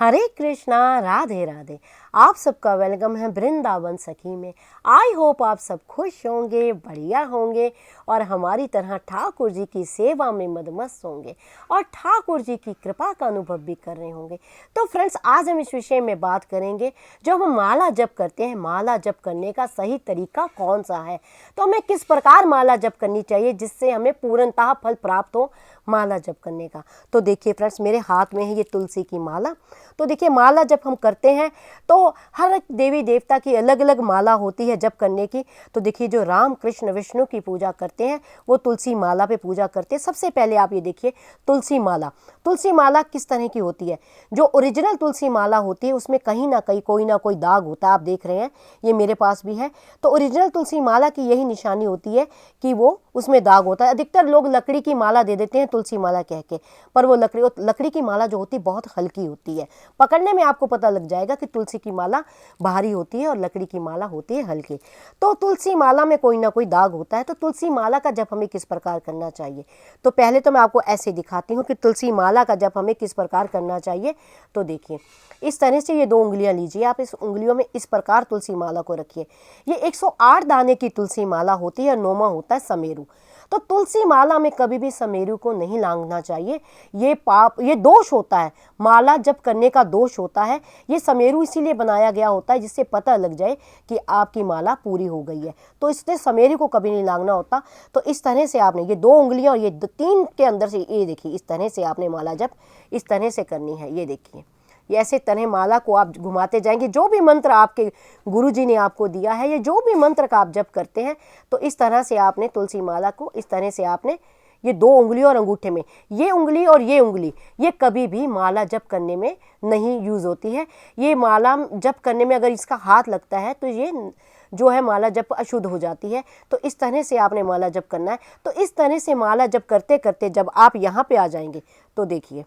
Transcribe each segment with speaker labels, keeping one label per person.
Speaker 1: हरे कृष्णा, राधे राधे। आप सबका वेलकम है वृंदावन सखी में। आई होप आप सब खुश होंगे, बढ़िया होंगे और हमारी तरह ठाकुर जी की सेवा में मदमस्त होंगे और ठाकुर जी की कृपा का अनुभव भी कर रहे होंगे। तो फ्रेंड्स, आज हम इस विषय में बात करेंगे, जब हम माला जप करते हैं, माला जप करने का सही तरीका कौन सा है, तो हमें किस प्रकार माला जप करनी चाहिए जिससे हमें पूर्णतः फल प्राप्त हो माला जप करने का। तो देखिए फ्रेंड्स, मेरे हाथ में है ये तुलसी की माला। तो देखिए, माला जब हम करते हैं तो हर एक देवी देवता की अलग अलग माला होती है जप करने की। तो देखिए, जो राम कृष्ण विष्णु की पूजा करते हैं वो तुलसी माला पे पूजा करते हैं। सबसे पहले आप ये देखिए, तुलसी माला किस तरह की होती है। जो ओरिजिनल तुलसी माला होती है उसमें कहीं ना कहीं कोई ना कोई दाग होता है। आप देख रहे हैं, ये मेरे पास भी है। तो ओरिजिनल तुलसी माला की यही निशानी होती है कि वो उसमें दाग होता है। अधिकतर लोग लकड़ी की माला दे देते हैं तुलसी माला कह के, पर वो लकड़ी की माला जो होती है बहुत हल्की होती है। पकड़ने में आपको पता लग जाएगा कि तुलसी की माला भारी होती है और लकड़ी की माला होती है हल्की। तो तुलसी माला में कोई ना कोई दाग होता है। तो तुलसी माला का जप हमें किस प्रकार करना चाहिए, तो पहले तो मैं आपको ऐसे दिखाती हूँ कि तुलसी माला का जप हमें किस प्रकार करना चाहिए। तो देखिए, इस तरह से ये 2 उंगलियां लीजिए आप। इस उंगलियों में इस प्रकार तुलसी माला को रखिए। ये 108 दाने की तुलसी माला होती है और 9वां होता है समेरू। तो तुलसी माला में कभी भी समेरू को नहीं लांघना चाहिए। ये पाप, ये दोष होता है, माला जप करने का दोष होता है। ये समेरू इसीलिए बनाया गया होता है जिससे पता लग जाए कि आपकी माला पूरी हो गई है। तो इसलिए समेरू को कभी नहीं लांघना होता। तो इस तरह से आपने ये 2 उंगलियां और ये 3 के अंदर से, ये देखिए, इस तरह से आपने माला जप इस तरह से करनी है। ये देखिए, ये ऐसे तरह माला को आप घुमाते जाएंगे। जो भी मंत्र आपके गुरुजी ने आपको दिया है, ये जो भी मंत्र का आप जप करते हैं, तो इस तरह से आपने तुलसी माला को इस तरह से आपने ये 2 उंगलियों और अंगूठे में, ये उंगली और ये उंगली, ये कभी भी माला जप करने में नहीं यूज होती है। ये माला जप करने में अगर इसका हाथ लगता है तो ये जो है माला जप अशुद्ध हो जाती है। तो इस तरह से आपने माला जप करना है। तो इस तरह से माला जप करते करते जब आप यहाँ पे आ जाएंगे तो देखिए,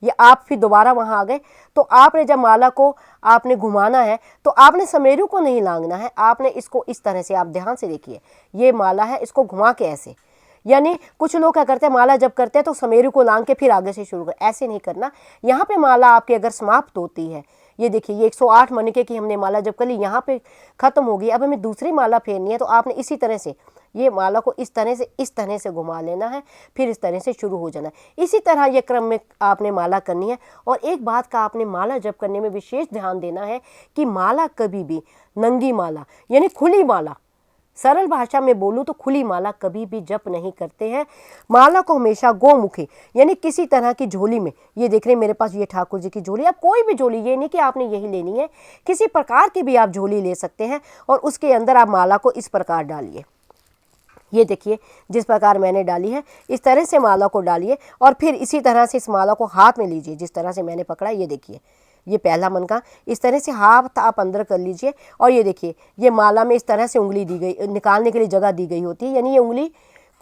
Speaker 1: ये आप फिर दोबारा वहाँ आ गए। तो आपने जब माला को आपने घुमाना है तो आपने समेरू को नहीं लांघना है। आपने इसको इस तरह से, आप ध्यान से देखिए, ये माला है, इसको घुमा के ऐसे, यानी कुछ लोग क्या करते हैं, माला जब करते हैं तो समेरू को लांघ के फिर आगे से शुरू कर, ऐसे नहीं करना। यहाँ पे माला आपकी अगर समाप्त होती है, ये देखिए, ये 108 मणिके की हमने माला जब कर ली, यहाँ पे खत्म होगी। अब हमें दूसरी माला फेरनी है। तो आपने इसी तरह से ये माला को इस तरह से घुमा लेना है, फिर इस तरह से शुरू हो जाना है। इसी तरह ये क्रम में आपने माला करनी है। और एक बात का आपने माला जप करने में विशेष ध्यान देना है कि माला कभी भी नंगी माला, यानी खुली माला, सरल भाषा में बोलूँ तो खुली माला कभी भी जप नहीं करते हैं। माला को हमेशा गोमुखी, यानी किसी तरह की झोली में, ये देख रहे हैं मेरे पास ये ठाकुर जी की झोली, आप कोई भी झोली, ये नहीं कि आपने यही लेनी है, किसी प्रकार की भी आप झोली ले सकते हैं और उसके अंदर आप माला को इस प्रकार डालिए। ये देखिए, जिस प्रकार मैंने डाली है इस तरह से माला को डालिए और फिर इसी तरह से इस माला को हाथ में लीजिए जिस तरह से मैंने पकड़ा। ये देखिए, ये पहला मन का, इस तरह से हाथ आप अंदर कर लीजिए। और ये देखिए, ये माला में इस तरह से उंगली दी गई, निकालने के लिए जगह दी गई होती है, यानी ये उंगली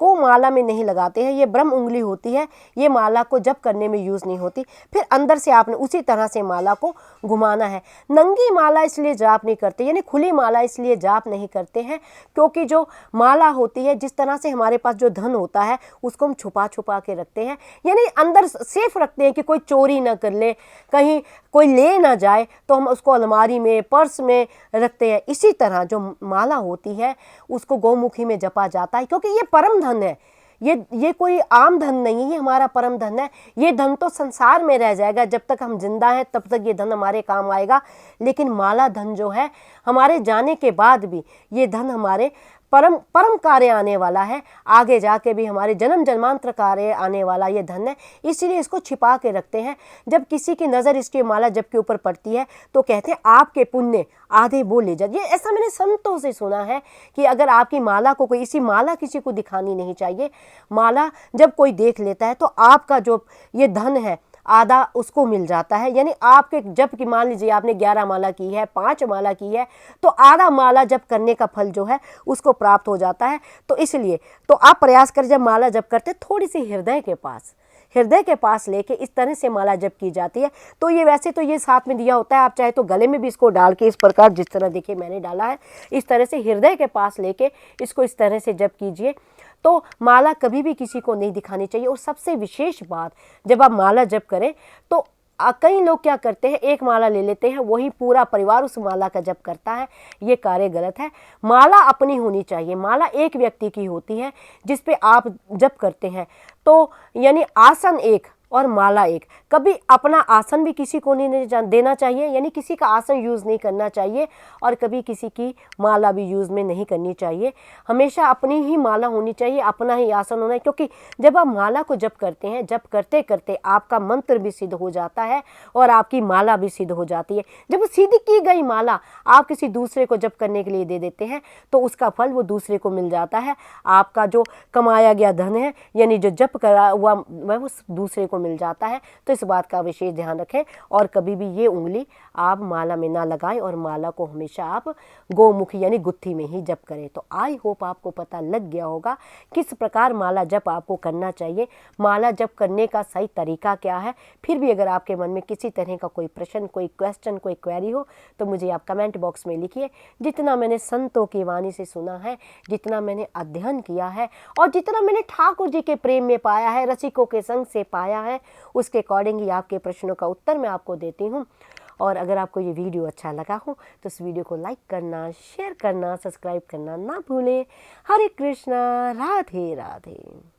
Speaker 1: को माला में नहीं लगाते हैं, ये ब्रह्म उंगली होती है, ये माला को जप करने में यूज़ नहीं होती। फिर अंदर से आपने उसी तरह से माला को घुमाना है। नंगी माला इसलिए जाप नहीं करते, यानी खुली माला इसलिए जाप नहीं करते हैं क्योंकि जो माला होती है, जिस तरह से हमारे पास जो धन होता है उसको हम छुपा छुपा के रखते हैं, यानी अंदर सेफ रखते हैं कि कोई चोरी ना कर ले, कहीं कोई ले ना जाए, तो हम उसको अलमारी में, पर्स में रखते हैं। इसी तरह जो माला होती है उसको गौमुखी में जपा जाता है क्योंकि ये परम धन है। ये कोई आम धन नहीं है, ये हमारा परम धन है। ये धन तो संसार में रह जाएगा, जब तक हम जिंदा हैं तब तक ये धन हमारे काम आएगा। लेकिन माला धन जो है, हमारे जाने के बाद भी ये धन हमारे परम कार्य आने वाला है। आगे जाके भी हमारे जन्म जन्मांतर कार्य आने वाला ये धन है, इसलिए इसको छिपा के रखते हैं। जब किसी की नज़र इसके माला जप के ऊपर पड़ती है तो कहते हैं आपके पुण्य आधे वो ले जाते। ये ऐसा मैंने संतों से सुना है कि अगर आपकी माला को कोई, इसी माला किसी को दिखानी नहीं चाहिए। माला जब कोई देख लेता है तो आपका जो ये धन है आधा उसको मिल जाता है। यानी आपके जप की, मान लीजिए आपने 11 माला की है, 5 माला की है, तो आधा माला जप करने का फल जो है उसको प्राप्त हो जाता है। तो इसलिए तो आप प्रयास करें, जब माला जप करते थोड़ी सी हृदय के पास लेके इस तरह से माला जप की जाती है। तो ये वैसे तो ये साथ में दिया होता है, आप चाहे तो गले में भी इसको डाल के इस प्रकार, जिस तरह देखिए मैंने डाला है, इस तरह से हृदय के पास लेके इसको इस तरह से जप कीजिए। तो माला कभी भी किसी को नहीं दिखानी चाहिए। और सबसे विशेष बात, जब आप माला जप करें तो कई लोग क्या करते हैं, एक माला ले लेते हैं, वही पूरा परिवार उस माला का जप करता है। ये कार्य गलत है। माला अपनी होनी चाहिए। माला एक व्यक्ति की होती है जिस पे आप जप करते हैं। तो यानी आसन एक और माला एक। कभी अपना आसन भी किसी को नहीं देना चाहिए, यानी किसी का आसन यूज़ नहीं करना चाहिए, और कभी किसी की माला भी यूज़ में नहीं करनी चाहिए। हमेशा अपनी ही माला होनी चाहिए, अपना ही आसन होना है, क्योंकि जब आप माला को जप करते हैं, जप करते करते आपका मंत्र भी सिद्ध हो जाता है और आपकी माला भी सिद्ध हो जाती है। जब सिद्ध की गई माला आप किसी दूसरे को जप करने के लिए दे देते हैं तो उसका फल वो दूसरे को मिल जाता है। आपका जो कमाया गया धन है, यानी जो जप करा हुआ वह वो दूसरे को मिल जाता है। तो इस बात का विशेष ध्यान रखें, और कभी भी ये उंगली आप माला में ना लगाएं, और माला को हमेशा आप गोमुखी यानी गुत्थी में ही जप करें। तो आई होप आपको पता लग गया होगा किस प्रकार माला जप आपको करना चाहिए, माला जप करने का सही तरीका क्या है। फिर भी अगर आपके मन में किसी तरह का कोई प्रश्न, कोई क्वेश्चन, कोई क्वेरी हो तो मुझे आप कमेंट बॉक्स में लिखिए। जितना मैंने संतों की वाणी से सुना है, जितना मैंने अध्ययन किया है, और जितना मैंने ठाकुर जी के प्रेम में पाया है, रसिकों के संग से पाया है, उसके अकॉर्डिंग ही आपके प्रश्नों का उत्तर मैं आपको देती हूँ। और अगर आपको ये वीडियो अच्छा लगा हो तो इस वीडियो को लाइक करना, शेयर करना, सब्सक्राइब करना ना भूलें। हरे कृष्णा, राधे राधे।